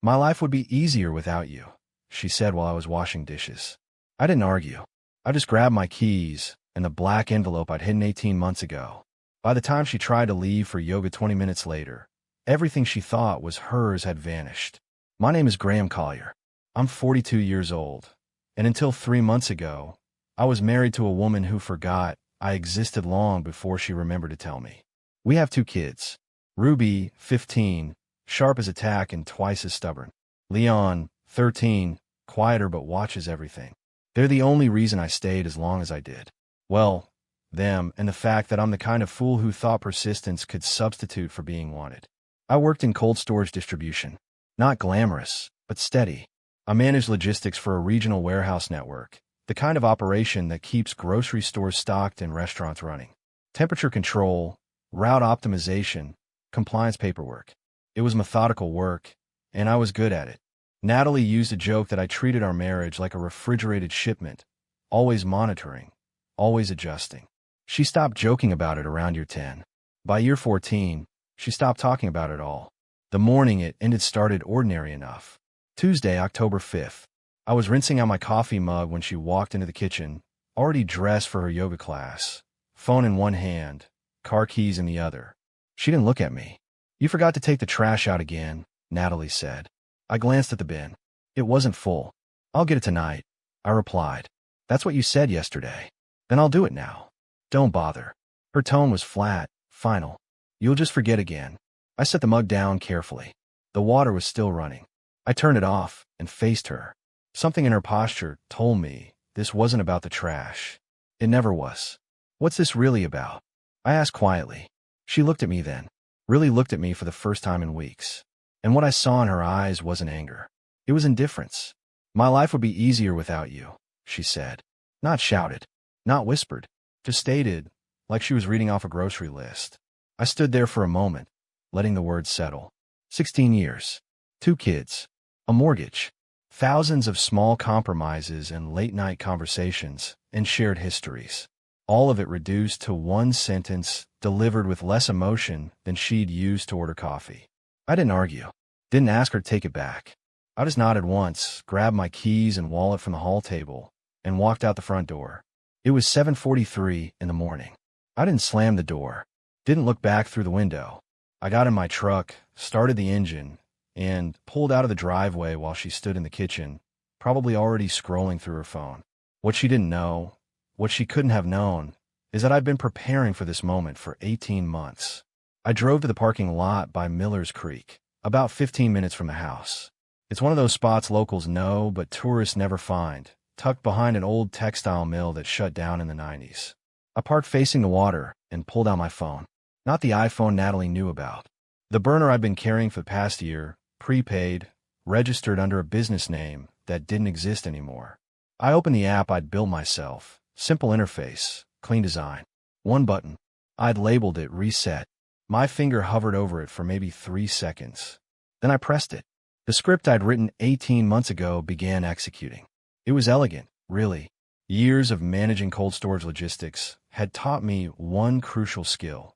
My life would be easier without you, she said while I was washing dishes. I didn't argue. I just grabbed my keys and the black envelope I'd hidden 18 months ago. By the time she tried to leave for yoga 20 minutes later, everything she thought was hers had vanished. My name is Graham Collier. I'm 42 years old, and until 3 months ago, I was married to a woman who forgot I existed long before she remembered to tell me. We have 2 kids. Ruby, 15, sharp as a tack and twice as stubborn. Leon, 13, quieter but watches everything. They're the only reason I stayed as long as I did. Well, them and the fact that I'm the kind of fool who thought persistence could substitute for being wanted. I worked in cold storage distribution. Not glamorous, but steady. I managed logistics for a regional warehouse network, the kind of operation that keeps grocery stores stocked and restaurants running. Temperature control, route optimization, compliance paperwork. It was methodical work, and I was good at it. Natalie used a joke that I treated our marriage like a refrigerated shipment, always monitoring, always adjusting. She stopped joking about it around year 10. By year 14, she stopped talking about it all. The morning it ended started ordinary enough. Tuesday, October 5th. I was rinsing out my coffee mug when she walked into the kitchen, already dressed for her yoga class, phone in one hand, car keys in the other. She didn't look at me. "You forgot to take the trash out again," Natalie said. I glanced at the bin. It wasn't full. "I'll get it tonight," I replied. "That's what you said yesterday." "Then I'll do it now." "Don't bother." Her tone was flat, final. "You'll just forget again." I set the mug down carefully. The water was still running. I turned it off and faced her. Something in her posture told me this wasn't about the trash. It never was. "What's this really about?" I asked quietly. She looked at me then, really looked at me for the first time in weeks. And what I saw in her eyes wasn't anger. It was indifference. "My life would be easier without you," she said. Not shouted, not whispered, just stated, like she was reading off a grocery list. I stood there for a moment, letting the words settle. 16 years, 2 kids, a mortgage, thousands of small compromises and late-night conversations and shared histories. All of it reduced to one sentence delivered with less emotion than she'd used to order coffee. I didn't argue, didn't ask her to take it back. I just nodded once, grabbed my keys and wallet from the hall table, and walked out the front door. It was 7:43 in the morning. I didn't slam the door, didn't look back through the window. I got in my truck, started the engine, and pulled out of the driveway while she stood in the kitchen, probably already scrolling through her phone. What she didn't know, what she couldn't have known, is that I'd been preparing for this moment for 18 months. I drove to the parking lot by Miller's Creek, about 15 minutes from the house. It's one of those spots locals know but tourists never find, tucked behind an old textile mill that shut down in the 90s. I parked facing the water and pulled out my phone. Not the iPhone Natalie knew about. The burner I'd been carrying for the past year, prepaid, registered under a business name that didn't exist anymore. I opened the app I'd built myself. Simple interface, clean design. One button. I'd labeled it Reset. My finger hovered over it for maybe 3 seconds. Then I pressed it. The script I'd written 18 months ago began executing. It was elegant, really. Years of managing cold storage logistics had taught me one crucial skill: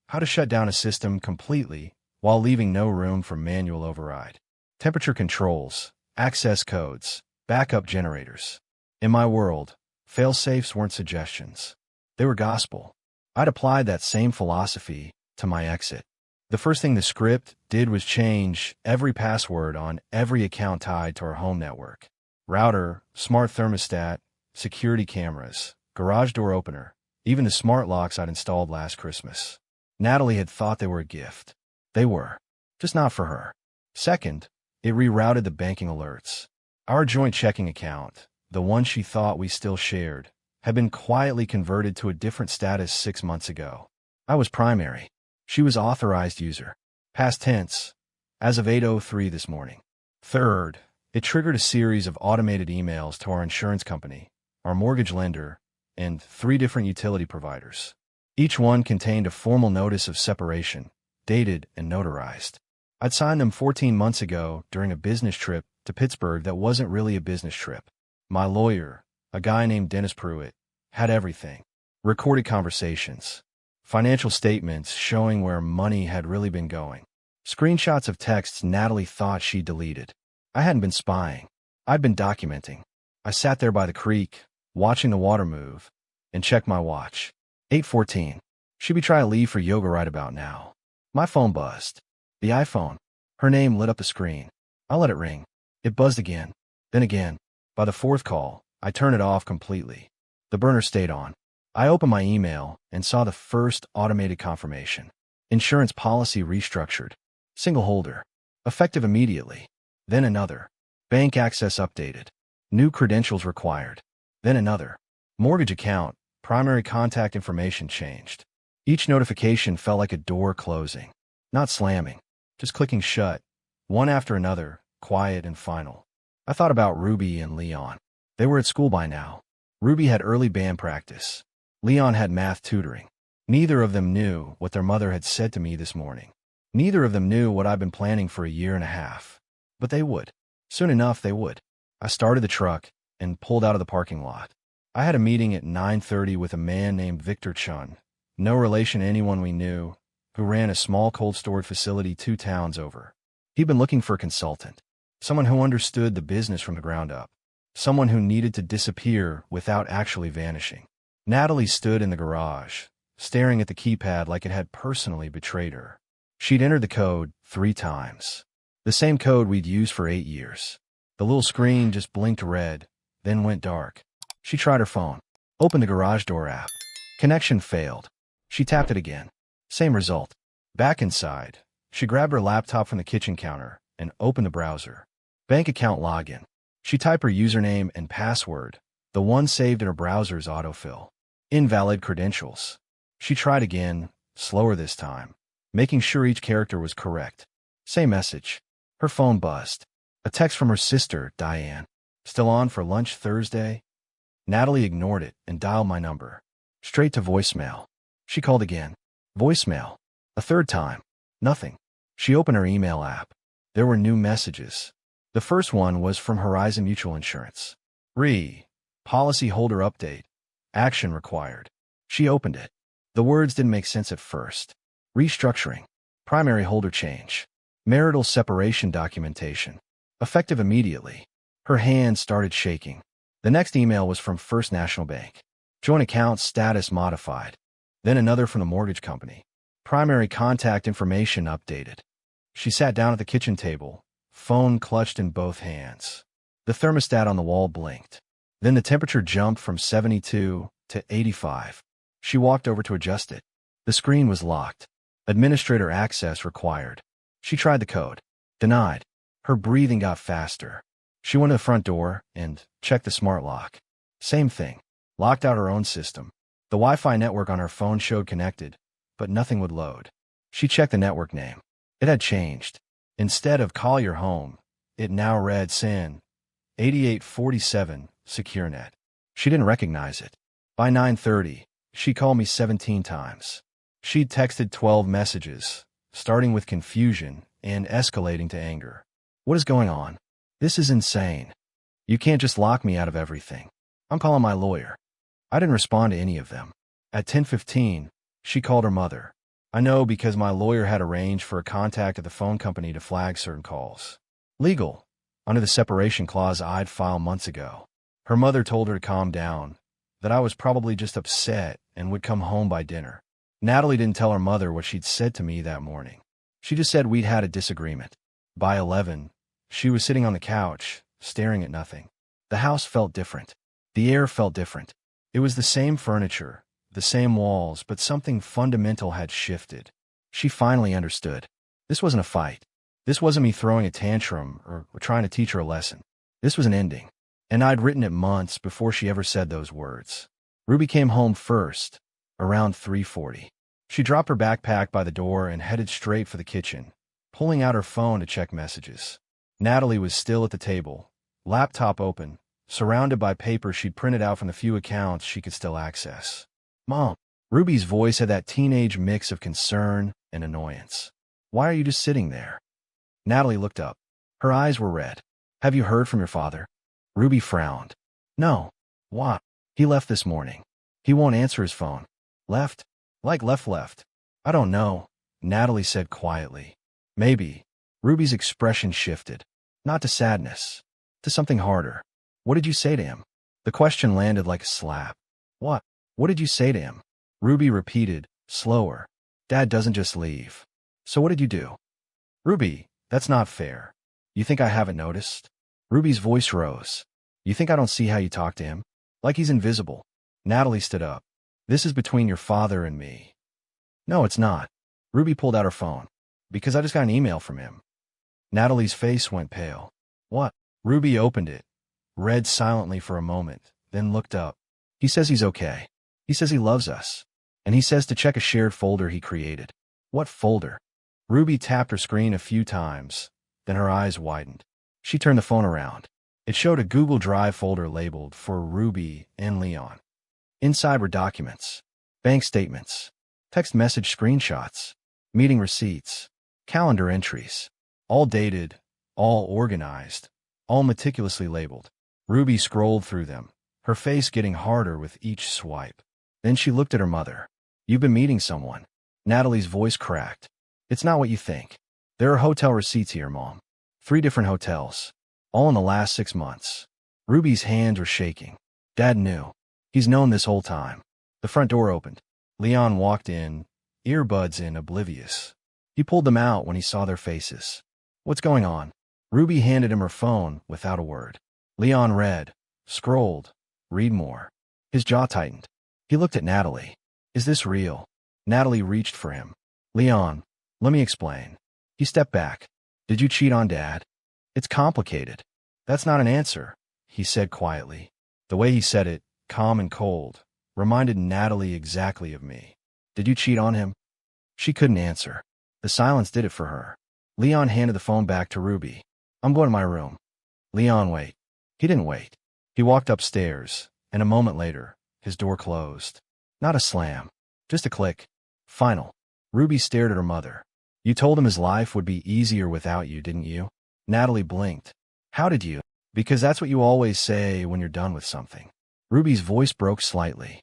how to shut down a system completely while leaving no room for manual override. Temperature controls, access codes, backup generators. In my world, fail-safes weren't suggestions. They were gospel. I'd applied that same philosophy to my exit. The first thing the script did was change every password on every account tied to our home network. Router, smart thermostat, security cameras, garage door opener, even the smart locks I'd installed last Christmas. Natalie had thought they were a gift. They were, just not for her. Second, it rerouted the banking alerts. Our joint checking account, the one she thought we still shared, had been quietly converted to a different status 6 months ago. I was primary. She was authorized user. Past tense, as of 8:03 this morning. Third, it triggered a series of automated emails to our insurance company, our mortgage lender, and 3 different utility providers. Each one contained a formal notice of separation, dated and notarized. I'd signed them 14 months ago during a business trip to Pittsburgh that wasn't really a business trip. My lawyer, a guy named Dennis Pruitt, had everything. Recorded conversations. Financial statements showing where money had really been going. Screenshots of texts Natalie thought she deleted. I hadn't been spying. I'd been documenting. I sat there by the creek, watching the water move, and checked my watch. 8:14. She'd be trying to leave for yoga right about now. My phone buzzed. The iPhone. Her name lit up the screen. I let it ring. It buzzed again. Then again. By the fourth call, I turned it off completely. The burner stayed on. I opened my email and saw the first automated confirmation. Insurance policy restructured. Single holder. Effective immediately. Then another. Bank access updated. New credentials required. Then another. Mortgage account. Primary contact information changed. Each notification felt like a door closing. Not slamming. Just clicking shut. One after another, quiet and final. I thought about Ruby and Leon. They were at school by now. Ruby had early band practice. Leon had math tutoring. Neither of them knew what their mother had said to me this morning. Neither of them knew what I'd been planning for a year and a half. But they would. Soon enough, they would. I started the truck and pulled out of the parking lot. I had a meeting at 9:30 with a man named Victor Chun, no relation to anyone we knew, who ran a small cold storage facility 2 towns over. He'd been looking for a consultant, someone who understood the business from the ground up, someone who needed to disappear without actually vanishing. Natalie stood in the garage, staring at the keypad like it had personally betrayed her. She'd entered the code 3 times. The same code we'd used for 8 years. The little screen just blinked red, then went dark. She tried her phone. Opened the garage door app. Connection failed. She tapped it again. Same result. Back inside, she grabbed her laptop from the kitchen counter and opened the browser. Bank account login. She typed her username and password, the one saved in her browser's autofill. Invalid credentials. She tried again, slower this time, making sure each character was correct. Same message. Her phone buzzed. A text from her sister, Diane. Still on for lunch Thursday? Natalie ignored it and dialed my number. Straight to voicemail. She called again. Voicemail. A third time. Nothing. She opened her email app. There were new messages. The first one was from Horizon Mutual Insurance. Policy holder update. Action required. She opened it. The words didn't make sense at first. Restructuring. Primary holder change. Marital separation documentation. Effective immediately. Her hand started shaking. The next email was from First National Bank. Joint account status modified. Then another from the mortgage company. Primary contact information updated. She sat down at the kitchen table, phone clutched in both hands. The thermostat on the wall blinked. Then the temperature jumped from 72 to 85. She walked over to adjust it. The screen was locked. Administrator access required. She tried the code. Denied. Her breathing got faster. She went to the front door and checked the smart lock. Same thing. Locked out her own system. The Wi-Fi network on her phone showed connected, but nothing would load. She checked the network name. It had changed. Instead of Call Your Home, it now read SAN 8847 SecureNet. She didn't recognize it. By 9:30, she called me 17 times. She'd texted 12 messages, starting with confusion and escalating to anger. What is going on? This is insane. You can't just lock me out of everything. I'm calling my lawyer. I didn't respond to any of them. At 10:15, she called her mother. I know because my lawyer had arranged for a contact at the phone company to flag certain calls. Legal, under the separation clause I'd filed months ago. Her mother told her to calm down, that I was probably just upset and would come home by dinner. Natalie didn't tell her mother what she'd said to me that morning. She just said we'd had a disagreement. By 11, she was sitting on the couch, staring at nothing. The house felt different. The air felt different. It was the same furniture, the same walls, but something fundamental had shifted. She finally understood. This wasn't a fight. This wasn't me throwing a tantrum or trying to teach her a lesson. This was an ending. And I'd written it months before she ever said those words. Ruby came home first, around 3:40. She dropped her backpack by the door and headed straight for the kitchen, pulling out her phone to check messages. Natalie was still at the table, laptop open, surrounded by paper she'd printed out from the few accounts she could still access. Mom. Ruby's voice had that teenage mix of concern and annoyance. Why are you just sitting there? Natalie looked up. Her eyes were red. Have you heard from your father? Ruby frowned. No. Why? He left this morning. He won't answer his phone. Left? Like left. I don't know, Natalie said quietly. Maybe. Ruby's expression shifted. Not to sadness. To something harder. What did you say to him? The question landed like a slap. What? What did you say to him? Ruby repeated, slower. Dad doesn't just leave. So what did you do? Ruby, that's not fair. You think I haven't noticed? Ruby's voice rose. You think I don't see how you talk to him? Like he's invisible. Natalie stood up. This is between your father and me. No, it's not. Ruby pulled out her phone. Because I just got an email from him. Natalie's face went pale. What? Ruby opened it, read silently for a moment, then looked up. He says he's okay. He says he loves us. And he says to check a shared folder he created. What folder? Ruby tapped her screen a few times, then her eyes widened. She turned the phone around. It showed a Google Drive folder labeled for Ruby and Leon. Inside were documents, bank statements, text message screenshots, meeting receipts, calendar entries, all dated, all organized, all meticulously labeled. Ruby scrolled through them, her face getting harder with each swipe. Then she looked at her mother. You've been meeting someone. Natalie's voice cracked. It's not what you think. There are hotel receipts here, Mom. 3 different hotels. All in the last 6 months. Ruby's hands were shaking. Dad knew. He's known this whole time. The front door opened. Leon walked in, earbuds in, oblivious. He pulled them out when he saw their faces. What's going on? Ruby handed him her phone without a word. Leon read, scrolled, read more. His jaw tightened. He looked at Natalie. Is this real? Natalie reached for him. Leon, let me explain. He stepped back. Did you cheat on Dad? It's complicated. That's not an answer, he said quietly. The way he said it, calm and cold, reminded Natalie exactly of me. Did you cheat on him? She couldn't answer. The silence did it for her. Leon handed the phone back to Ruby. I'm going to my room. Leon, wait. He didn't wait. He walked upstairs, and a moment later, his door closed. Not a slam, just a click. Final. Ruby stared at her mother. You told him his life would be easier without you, didn't you? Natalie blinked. How did you? Because that's what you always say when you're done with something. Ruby's voice broke slightly.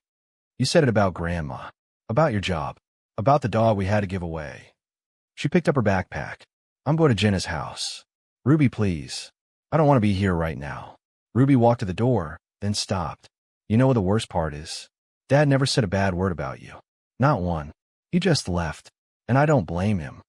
You said it about Grandma, about your job, about the dog we had to give away. She picked up her backpack. I'm going to Jenna's house. Ruby, please. I don't want to be here right now. Ruby walked to the door, then stopped. You know what the worst part is? Dad never said a bad word about you. Not one. He just left, and I don't blame him.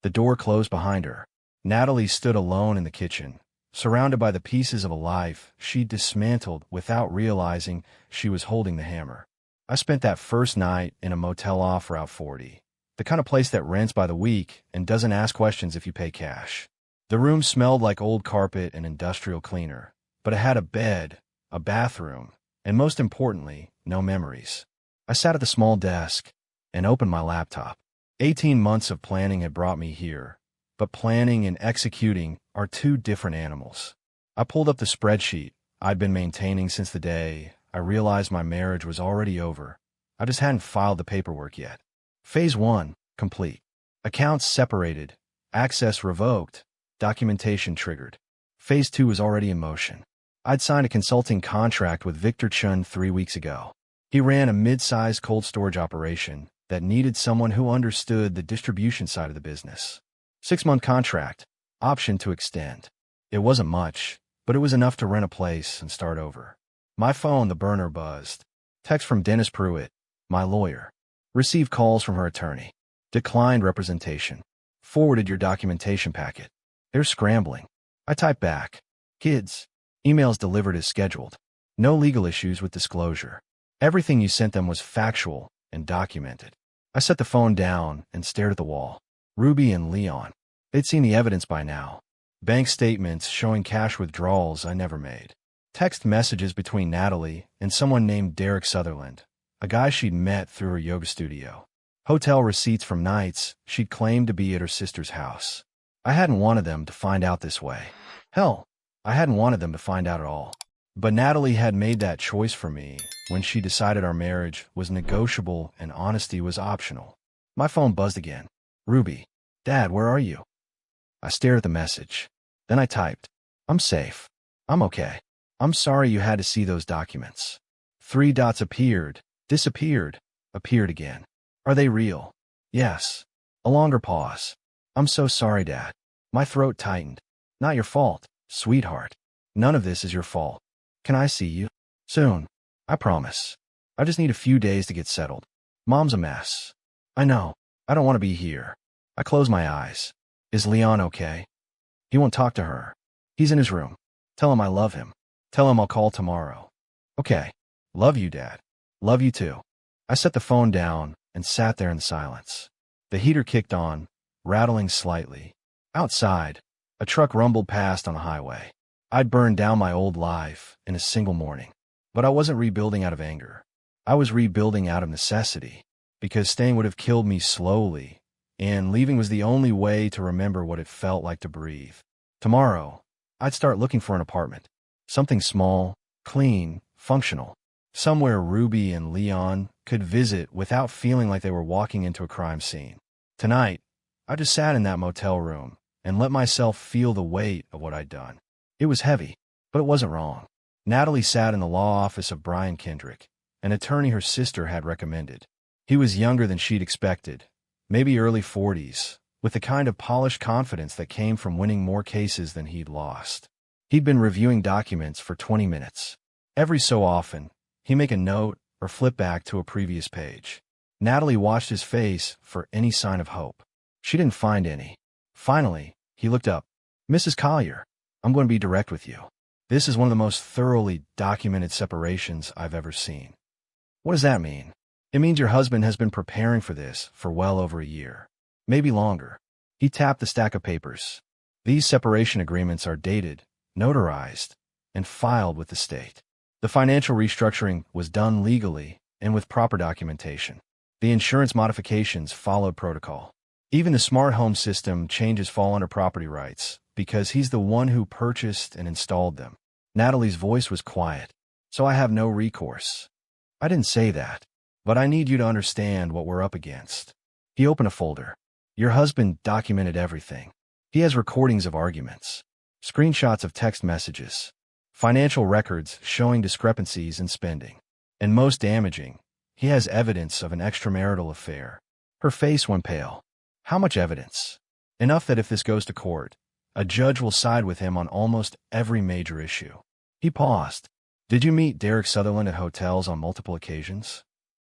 The door closed behind her. Natalie stood alone in the kitchen, surrounded by the pieces of a life she'd dismantled without realizing she was holding the hammer. I spent that first night in a motel off Route 40, the kind of place that rents by the week and doesn't ask questions if you pay cash. The room smelled like old carpet and industrial cleaner, but it had a bed, a bathroom, and most importantly, no memories. I sat at the small desk and opened my laptop. 18 months of planning had brought me here, but planning and executing are 2 different animals. I pulled up the spreadsheet I'd been maintaining since the day I realized my marriage was already over. I just hadn't filed the paperwork yet. Phase 1, complete. Accounts separated, access revoked, documentation triggered. Phase 2 was already in motion. I'd signed a consulting contract with Victor Chun 3 weeks ago. He ran a mid-sized cold storage operation that needed someone who understood the distribution side of the business. 6-month contract, option to extend. It wasn't much, but it was enough to rent a place and start over. My phone, the burner, buzzed. Text from Dennis Pruitt, my lawyer. Received calls from her attorney. Declined representation. Forwarded your documentation packet. They're scrambling. I typed back. Kids. Emails delivered as scheduled. No legal issues with disclosure. Everything you sent them was factual and documented. I set the phone down and stared at the wall. Ruby and Leon. They'd seen the evidence by now. Bank statements showing cash withdrawals I never made. Text messages between Natalie and someone named Derek Sutherland, a guy she'd met through her yoga studio. Hotel receipts from nights she'd claimed to be at her sister's house. I hadn't wanted them to find out this way. Hell, I hadn't wanted them to find out at all. But Natalie had made that choice for me when she decided our marriage was negotiable and honesty was optional. My phone buzzed again. Ruby. Dad, where are you? I stared at the message. Then I typed. I'm safe. I'm okay. I'm sorry you had to see those documents. 3 dots appeared, disappeared, appeared again. Are they real? Yes. A longer pause. I'm so sorry, Dad. My throat tightened. Not your fault, sweetheart. None of this is your fault. Can I see you? Soon. I promise. I just need a few days to get settled. Mom's a mess. I know. I don't want to be here. I close my eyes. Is Leon okay? He won't talk to her. He's in his room. Tell him I love him. Tell him I'll call tomorrow. Okay. Love you, Dad. Love you too. I set the phone down and sat there in silence. The heater kicked on, rattling slightly. Outside, a truck rumbled past on the highway. I'd burned down my old life in a single morning. But I wasn't rebuilding out of anger. I was rebuilding out of necessity, because staying would have killed me slowly, and leaving was the only way to remember what it felt like to breathe. Tomorrow, I'd start looking for an apartment. Something small, clean, functional. Somewhere Ruby and Leon could visit without feeling like they were walking into a crime scene. Tonight, I just sat in that motel room and let myself feel the weight of what I'd done. It was heavy, but it wasn't wrong. Natalie sat in the law office of Brian Kendrick, an attorney her sister had recommended. He was younger than she'd expected, maybe early 40s, with the kind of polished confidence that came from winning more cases than he'd lost. He'd been reviewing documents for 20 minutes. Every so often, he'd make a note or flip back to a previous page. Natalie watched his face for any sign of hope. She didn't find any. Finally, he looked up. Mrs. Collier, I'm going to be direct with you. This is one of the most thoroughly documented separations I've ever seen. What does that mean? It means your husband has been preparing for this for well over a year. Maybe longer. He tapped the stack of papers. These separation agreements are dated, notarized, and filed with the state. The financial restructuring was done legally and with proper documentation. The insurance modifications followed protocol. Even the smart home system changes fall under property rights because he's the one who purchased and installed them. Natalie's voice was quiet. So I have no recourse. I didn't say that, but I need you to understand what we're up against. He opened a folder. Your husband documented everything. He has recordings of arguments, screenshots of text messages, financial records showing discrepancies in spending. And most damaging, he has evidence of an extramarital affair. Her face went pale. How much evidence? Enough that if this goes to court, a judge will side with him on almost every major issue. He paused. Did you meet Derek Sutherland at hotels on multiple occasions?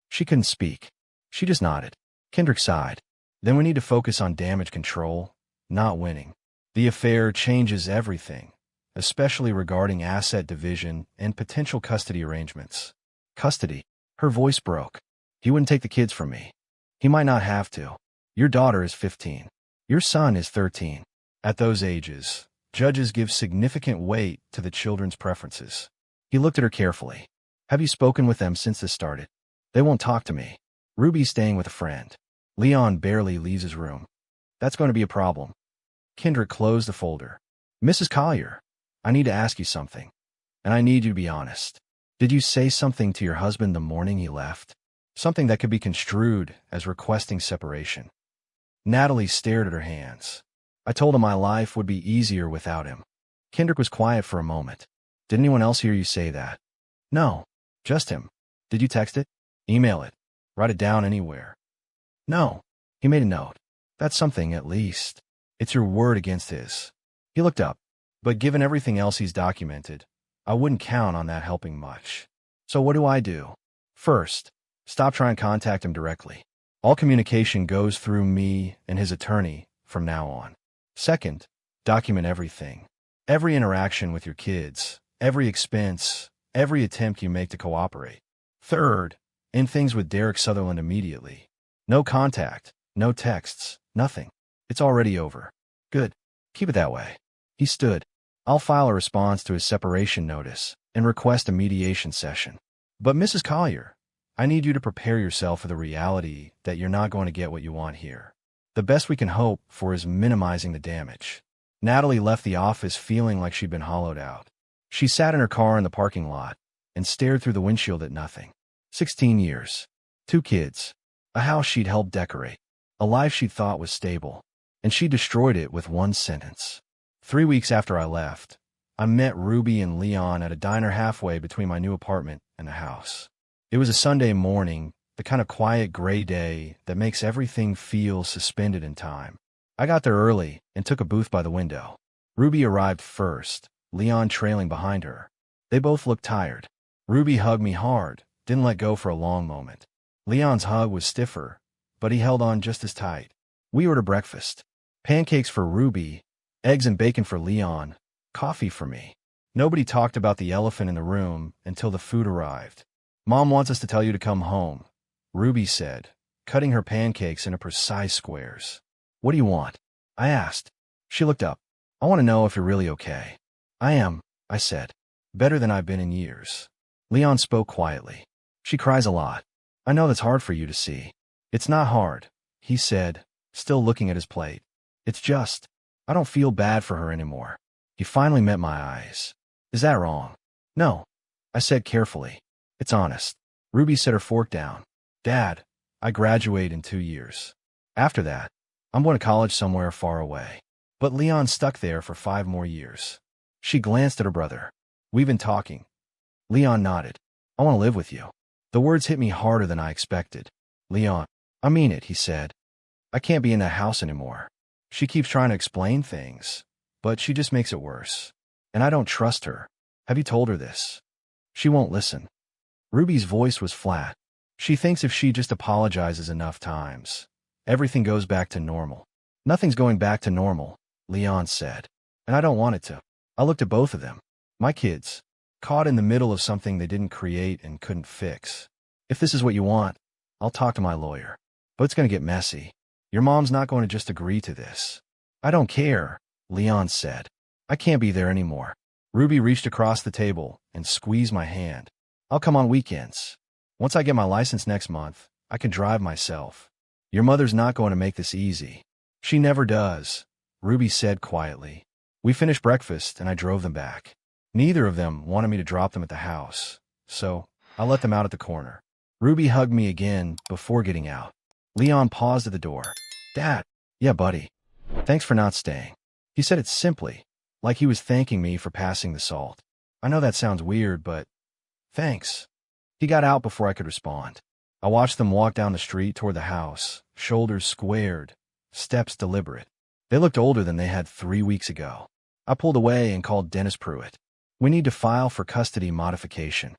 She couldn't speak. She just nodded. Kendrick sighed. Then we need to focus on damage control, not winning. The affair changes everything, especially regarding asset division and potential custody arrangements. Custody. Her voice broke. He wouldn't take the kids from me. He might not have to. Your daughter is 15. Your son is 13. At those ages, judges give significant weight to the children's preferences. He looked at her carefully. Have you spoken with them since this started? They won't talk to me. Ruby's staying with a friend. Leon barely leaves his room. That's going to be a problem. Kendrick closed the folder. Mrs. Collier, I need to ask you something. And I need you to be honest. Did you say something to your husband the morning he left? Something that could be construed as requesting separation. Natalie stared at her hands. I told him my life would be easier without him. Kendrick was quiet for a moment. Did anyone else hear you say that? No, just him. Did you text it? Email it? Write it down anywhere? No. He made a note. That's something, at least. It's your word against his. He looked up. But given everything else he's documented, I wouldn't count on that helping much. So what do? First, stop trying to contact him directly. All communication goes through me and his attorney from now on. Second, document everything. Every interaction with your kids, every expense, every attempt you make to cooperate. Third, end things with Derek Sutherland immediately. No contact, no texts, nothing. It's already over. Good. Keep it that way. He stood. I'll file a response to his separation notice and request a mediation session. But Mrs. Collier, I need you to prepare yourself for the reality that you're not going to get what you want here. The best we can hope for is minimizing the damage. Natalie left the office feeling like she'd been hollowed out. She sat in her car in the parking lot and stared through the windshield at nothing. 16 years. 2 kids. A house she'd helped decorate. A life she'd thought was stable. And she destroyed it with one sentence. 3 weeks after I left, I met Ruby and Leon at a diner halfway between my new apartment and the house. It was a Sunday morning, the kind of quiet gray day that makes everything feel suspended in time. I got there early and took a booth by the window. Ruby arrived first, Leon trailing behind her. They both looked tired. Ruby hugged me hard, didn't let go for a long moment. Leon's hug was stiffer, but he held on just as tight. We ordered breakfast. Pancakes for Ruby, eggs and bacon for Leon, coffee for me. Nobody talked about the elephant in the room until the food arrived. Mom wants us to tell you to come home, Ruby said, cutting her pancakes into precise squares. What do you want? I asked. She looked up. I want to know if you're really okay. I am, I said. Better than I've been in years. Leon spoke quietly. She cries a lot. I know that's hard for you to see. It's not hard, he said, still looking at his plate. It's just, I don't feel bad for her anymore. He finally met my eyes. Is that wrong? No, I said carefully. It's honest. Ruby set her fork down. Dad, I graduate in 2 years. After that, I'm going to college somewhere far away. But Leon stuck there for 5 more years. She glanced at her brother. We've been talking. Leon nodded. I want to live with you. The words hit me harder than I expected. Leon, I mean it, he said. I can't be in that house anymore. She keeps trying to explain things, but she just makes it worse. And I don't trust her. Have you told her this? She won't listen. Ruby's voice was flat. She thinks if she just apologizes enough times, everything goes back to normal. Nothing's going back to normal, Leon said. And I don't want it to. I looked at both of them. My kids, caught in the middle of something they didn't create and couldn't fix. If this is what you want, I'll talk to my lawyer. But it's going to get messy. Your mom's not going to just agree to this. I don't care, Leon said. I can't be there anymore. Ruby reached across the table and squeezed my hand. I'll come on weekends. Once I get my license next month, I can drive myself. Your mother's not going to make this easy. She never does, Ruby said quietly. We finished breakfast and I drove them back. Neither of them wanted me to drop them at the house, so I let them out at the corner. Ruby hugged me again before getting out. Leon paused at the door. Dad. Yeah, buddy. Thanks for not staying. He said it simply, like he was thanking me for passing the salt. I know that sounds weird, but thanks. He got out before I could respond. I watched them walk down the street toward the house, shoulders squared, steps deliberate. They looked older than they had 3 weeks ago. I pulled away and called Dennis Pruitt. We need to file for custody modification.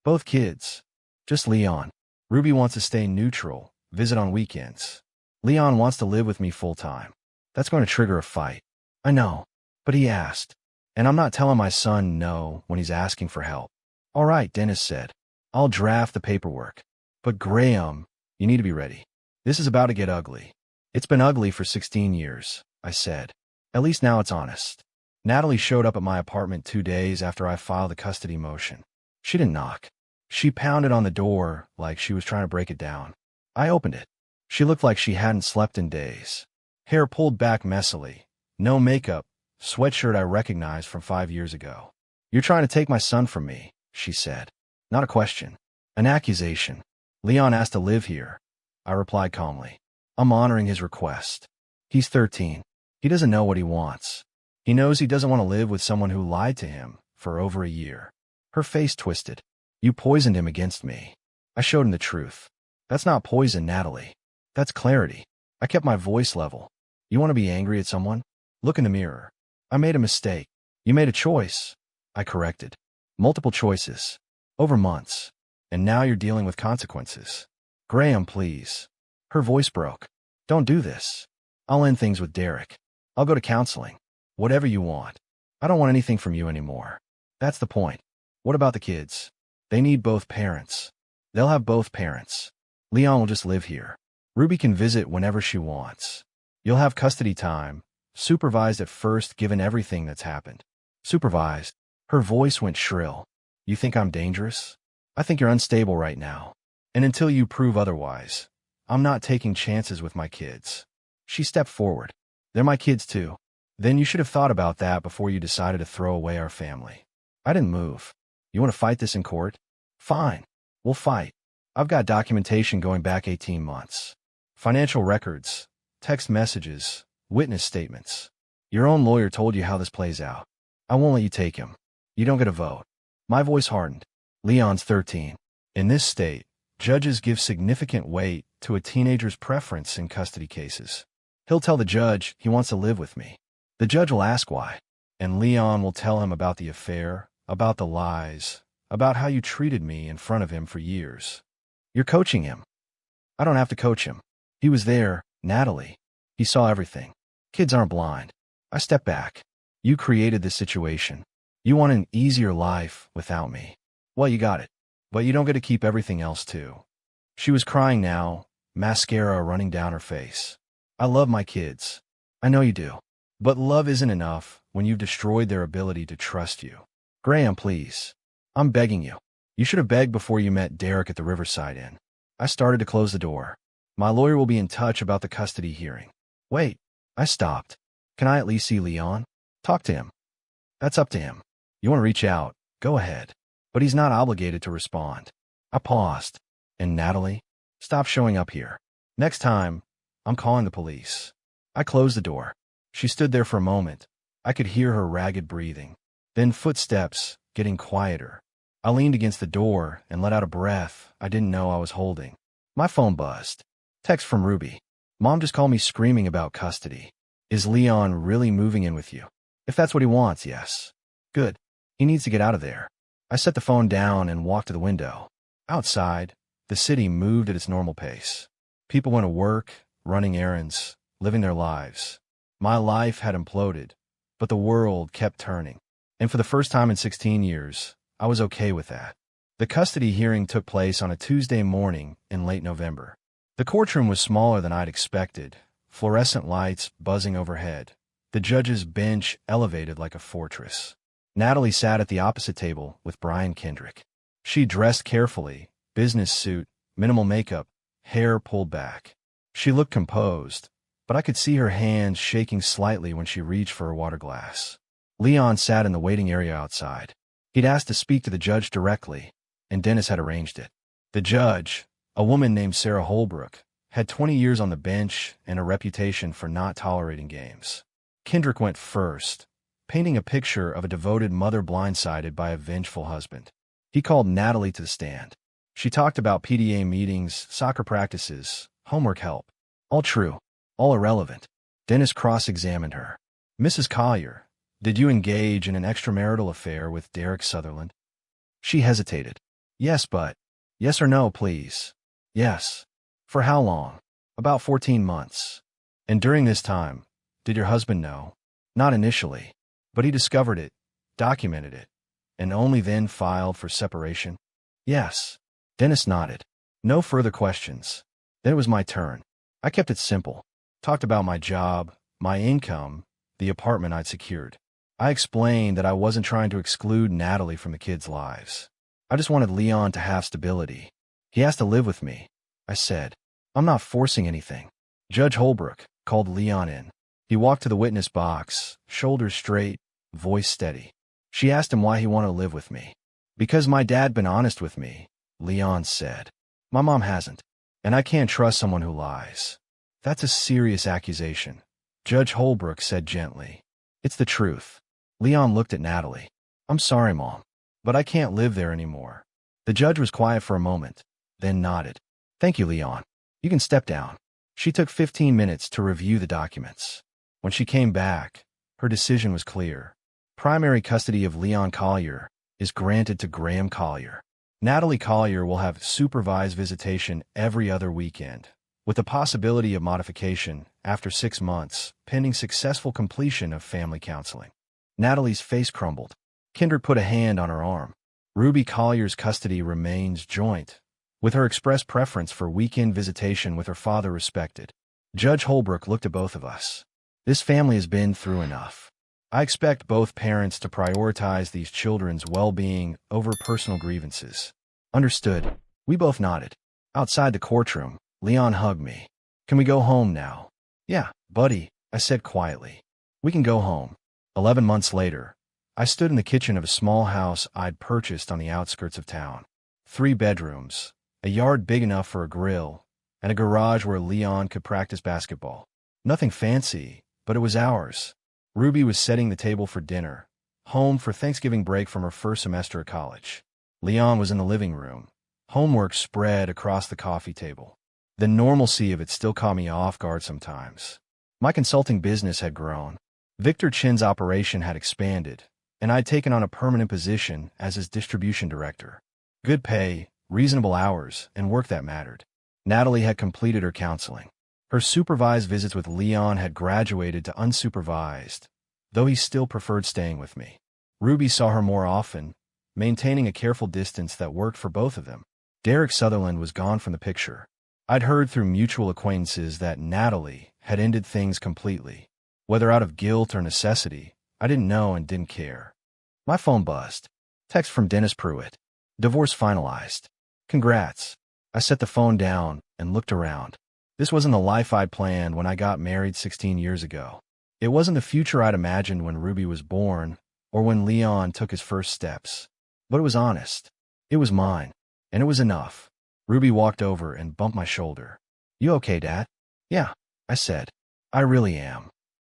Both kids. Just Leon. Ruby wants to stay neutral, visit on weekends. Leon wants to live with me full-time. That's going to trigger a fight. I know, but he asked. And I'm not telling my son no when he's asking for help. All right, Dennis said. I'll draft the paperwork. But Graham, you need to be ready. This is about to get ugly. It's been ugly for 16 years, I said. At least now it's honest. Natalie showed up at my apartment 2 days after I filed the custody motion. She didn't knock. She pounded on the door like she was trying to break it down. I opened it. She looked like she hadn't slept in days. Hair pulled back messily. No makeup. Sweatshirt I recognized from 5 years ago. You're trying to take my son from me, she said. Not a question. An accusation. Leon asked to live here. I replied calmly. I'm honoring his request. He's 13. He doesn't know what he wants. He knows he doesn't want to live with someone who lied to him for over a year. Her face twisted. You poisoned him against me. I showed him the truth. That's not poison, Natalie. That's clarity. I kept my voice level. You want to be angry at someone? Look in the mirror. I made a mistake. You made a choice. I corrected. Multiple choices. Over months. And now you're dealing with consequences. Graham, please. Her voice broke. Don't do this. I'll end things with Derek. I'll go to counseling. Whatever you want. I don't want anything from you anymore. That's the point. What about the kids? They need both parents. They'll have both parents. Leon will just live here. Ruby can visit whenever she wants. You'll have custody time, supervised at first given everything that's happened. Supervised. Her voice went shrill. You think I'm dangerous? I think you're unstable right now. And until you prove otherwise, I'm not taking chances with my kids. She stepped forward. They're my kids too. Then you should have thought about that before you decided to throw away our family. I didn't move. You want to fight this in court? Fine. We'll fight. I've got documentation going back 18 months. Financial records, text messages, witness statements. Your own lawyer told you how this plays out. I won't let you take him. You don't get a vote. My voice hardened. Leon's 13. In this state, judges give significant weight to a teenager's preference in custody cases. He'll tell the judge he wants to live with me. The judge will ask why, and Leon will tell him about the affair, about the lies, about how you treated me in front of him for years. You're coaching him. I don't have to coach him. He was there, Natalie. He saw everything. Kids aren't blind. I stepped back. You created this situation. You want an easier life without me. Well, you got it. But you don't get to keep everything else too. She was crying now, mascara running down her face. I love my kids. I know you do. But love isn't enough when you've destroyed their ability to trust you. Graham, please. I'm begging you. You should have begged before you met Derek at the Riverside Inn. I started to close the door. My lawyer will be in touch about the custody hearing. Wait. I stopped. Can I at least see Leon? Talk to him. That's up to him. You want to reach out? Go ahead. But he's not obligated to respond. I paused. And Natalie? Stop showing up here. Next time, I'm calling the police. I closed the door. She stood there for a moment. I could hear her ragged breathing. Then footsteps, getting quieter. I leaned against the door and let out a breath I didn't know I was holding. My phone buzzed. Text from Ruby. Mom just called me screaming about custody. Is Leon really moving in with you? If that's what he wants, yes. Good. He needs to get out of there. I set the phone down and walked to the window. Outside, the city moved at its normal pace. People went to work, running errands, living their lives. My life had imploded, but the world kept turning. And for the first time in 16 years, I was okay with that. The custody hearing took place on a Tuesday morning in late November. The courtroom was smaller than I'd expected, fluorescent lights buzzing overhead. The judge's bench elevated like a fortress. Natalie sat at the opposite table with Brian Kendrick. She dressed carefully, business suit, minimal makeup, hair pulled back. She looked composed, but I could see her hands shaking slightly when she reached for her water glass. Leon sat in the waiting area outside. He'd asked to speak to the judge directly, and Dennis had arranged it. The judge, a woman named Sarah Holbrook, had 20 years on the bench and a reputation for not tolerating games. Kendrick went first, painting a picture of a devoted mother blindsided by a vengeful husband. He called Natalie to the stand. She talked about PTA meetings, soccer practices, homework help. All true, all irrelevant. Dennis cross-examined her. Mrs. Collier, did you engage in an extramarital affair with Derek Sutherland? She hesitated. Yes, but. Yes or no, please. Yes. For how long? About 14 months. And during this time, did your husband know? Not initially. But he discovered it, documented it, and only then filed for separation? Yes. Dennis nodded. No further questions. Then it was my turn. I kept it simple. Talked about my job, my income, the apartment I'd secured. I explained that I wasn't trying to exclude Natalie from the kids' lives. I just wanted Leon to have stability. He has to live with me, I said. I'm not forcing anything. Judge Holbrook called Leon in. He walked to the witness box, shoulders straight, voice steady. She asked him why he wanted to live with me. Because my dad been honest with me, Leon said. My mom hasn't, and I can't trust someone who lies. That's a serious accusation, Judge Holbrook said gently. It's the truth. Leon looked at Natalie. I'm sorry, Mom, but I can't live there anymore. The judge was quiet for a moment, then nodded. Thank you, Leon. You can step down. She took 15 minutes to review the documents. When she came back, her decision was clear. Primary custody of Leon Collier is granted to Graham Collier. Natalie Collier will have supervised visitation every other weekend, with the possibility of modification after 6 months, pending successful completion of family counseling. Natalie's face crumbled. Kendrick put a hand on her arm. Ruby Collier's custody remains joint, with her express preference for weekend visitation with her father respected. Judge Holbrook looked at both of us. This family has been through enough. I expect both parents to prioritize these children's well-being over personal grievances. Understood. We both nodded. Outside the courtroom, Leon hugged me. Can we go home now? Yeah, buddy, I said quietly. We can go home. 11 months later, I stood in the kitchen of a small house I'd purchased on the outskirts of town. 3 bedrooms, a yard big enough for a grill, and a garage where Leon could practice basketball. Nothing fancy, but it was ours. Ruby was setting the table for dinner, home for Thanksgiving break from her first semester at college. Leon was in the living room, homework spread across the coffee table. The normalcy of it still caught me off guard sometimes. My consulting business had grown. Victor Chin's operation had expanded, and I'd taken on a permanent position as his distribution director. Good pay, reasonable hours, and work that mattered. Natalie had completed her counseling. Her supervised visits with Leon had graduated to unsupervised, though he still preferred staying with me. Ruby saw her more often, maintaining a careful distance that worked for both of them. Derek Sutherland was gone from the picture. I'd heard through mutual acquaintances that Natalie had ended things completely. Whether out of guilt or necessity, I didn't know and didn't care. My phone buzzed. Text from Dennis Pruitt. Divorce finalized. Congrats. I set the phone down and looked around. This wasn't the life I'd planned when I got married 16 years ago. It wasn't the future I'd imagined when Ruby was born or when Leon took his first steps. But it was honest. It was mine. And it was enough. Ruby walked over and bumped my shoulder. You okay, Dad? Yeah, I said. I really am.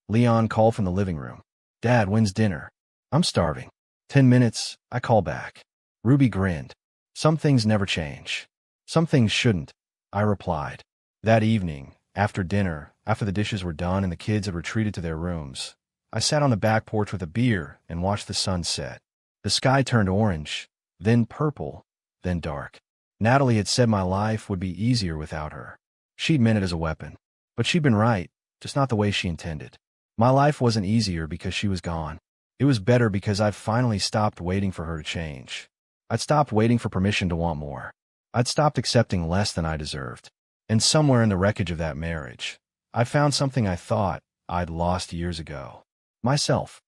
Leon called from the living room. Dad, when's dinner? I'm starving. 10 minutes, I call back. Ruby grinned. Some things never change. Some things shouldn't, I replied. That evening, after dinner, after the dishes were done and the kids had retreated to their rooms, I sat on the back porch with a beer and watched the sun set. The sky turned orange, then purple, then dark. Natalie had said my life would be easier without her. She'd meant it as a weapon. But she'd been right, just not the way she intended. My life wasn't easier because she was gone. It was better because I'd finally stopped waiting for her to change. I'd stopped waiting for permission to want more. I'd stopped accepting less than I deserved. And somewhere in the wreckage of that marriage, I found something I thought I'd lost years ago. Myself.